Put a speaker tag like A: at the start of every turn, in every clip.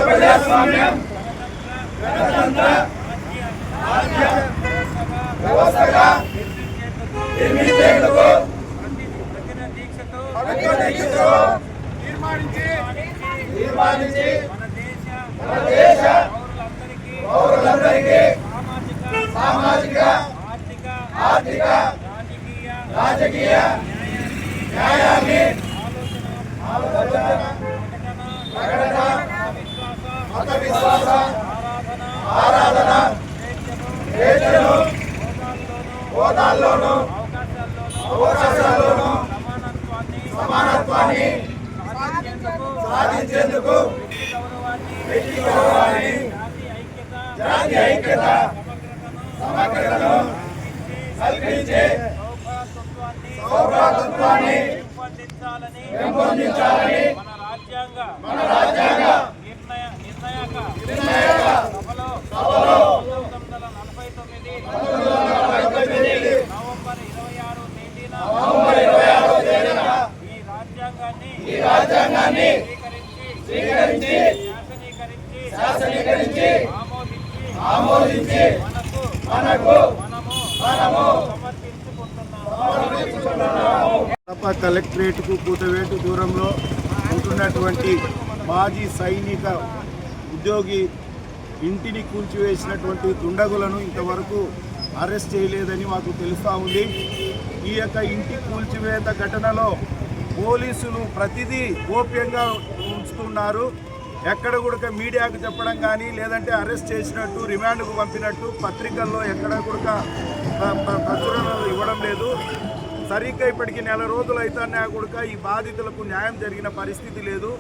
A: ప్రజాస్వామ్యం గణతంత్ర రాజ్య వ్యవస్థగా నిర్మించేందుకు దీక్షతో తీర్మానించి మన దేశ పౌరులందరికీ సామాజిక ఆర్థిక రాజకీయ న్యాయాన్ని ప్రకటన మత విశ్వాస ఆరాధన స్వేచ్ఛను హోదాల్లోనూ అవకాశాల్లోనూ సమానత్వాన్ని సాధించేందుకు వ్యక్తి గౌరవాన్ని జాతి ఐక్యత సమగ్రతను కల్పించే సౌభ్రాతత్వాన్ని పెంపొందించాలని మన రాజ్యాంగ నిర్ణాయక సభలో 1949 నవంబర్ 26 తేదీన ఈ రాజ్యాంగాన్ని స్వీకరించి శాసనీకరించి ఆమోదించి మనము
B: కలెక్టరేట్ కు కూతవేటు దూరంలో ఉంటున్నటువంటి మాజీ సైనిక ఉద్యోగి ఇంటిని కూల్చివేసినటువంటి దుండగులను ఇంతవరకు అరెస్ట్ చేయలేదని మాకు తెలుస్తూ ఉంది. ఈ యొక్క ఇంటి కూల్చివేత ఘటనలో పోలీసులు ప్రతిదీ గోప్యంగా ఉంచుతున్నారు. ఎక్కడ కూడా మీడియాకు చెప్పడం కానీ లేదంటే అరెస్ట్ చేసినట్టు రిమాండ్కు పంపినట్టు పత్రికల్లో ఎక్కడ కూడా ప్రచురణలు ఇవ్వడం లేదు. సరిగ్గా ఇప్పటికి నెల రోజులు అయితేనే కూడా ఈ బాధితులకు న్యాయం జరిగిన పరిస్థితి లేదు.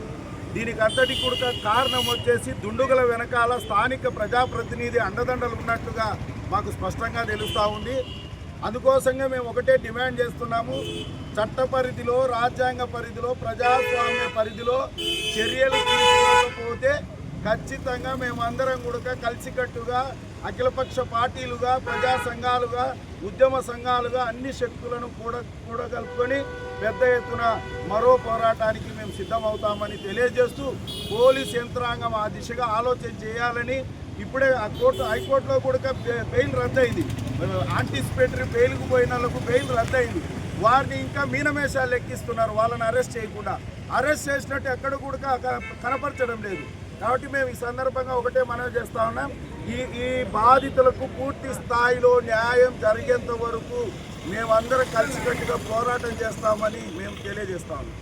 B: దీనికి అంతటి కూడా కారణం వచ్చేసి దుండుగల వెనకాల స్థానిక ప్రజాప్రతినిధి అండదండలు ఉన్నట్టుగా మాకు స్పష్టంగా తెలుస్తూ ఉంది. అందుకోసంగా మేము ఒకటే డిమాండ్ చేస్తున్నాము. చట్ట పరిధిలో, రాజ్యాంగ పరిధిలో, ప్రజాస్వామ్య పరిధిలో చర్యలు తీసుకోకపోతే ఖచ్చితంగా మేమందరం కూడా కలిసికట్టుగా అఖిలపక్ష పార్టీలుగా, ప్రజా సంఘాలుగా, ఉద్యమ సంఘాలుగా అన్ని శక్తులను కూడగలుపుకొని పెద్ద ఎత్తున మరో పోరాటానికి మేము సిద్ధమవుతామని తెలియజేస్తూ పోలీస్ యంత్రాంగం ఆ దిశగా ఆలోచన చేయాలని ఇప్పుడే హైకోర్టులో కూడా బెయిల్ రద్దయింది. యాంటిసిపేటరీ బెయిల్కు పోయిన వాళ్ళకు బెయిల్ రద్దయింది. వారిని ఇంకా మీనమేషాలు లెక్కిస్తున్నారు. వాళ్ళని అరెస్ట్ చేయకుండా. అరెస్ట్ చేసినట్టు ఎక్కడ కూడా కనపరచడం లేదు. కాబట్టి మేము ఈ సందర్భంగా ఒకటే మనవి చేస్తా ఉన్నాం. ఈ బాధితులకు పూర్తి స్థాయిలో న్యాయం జరిగేంత వరకు మేమందరం కలిసికట్టుగా పోరాటం చేస్తామని మేము తెలియజేస్తా ఉన్నాం.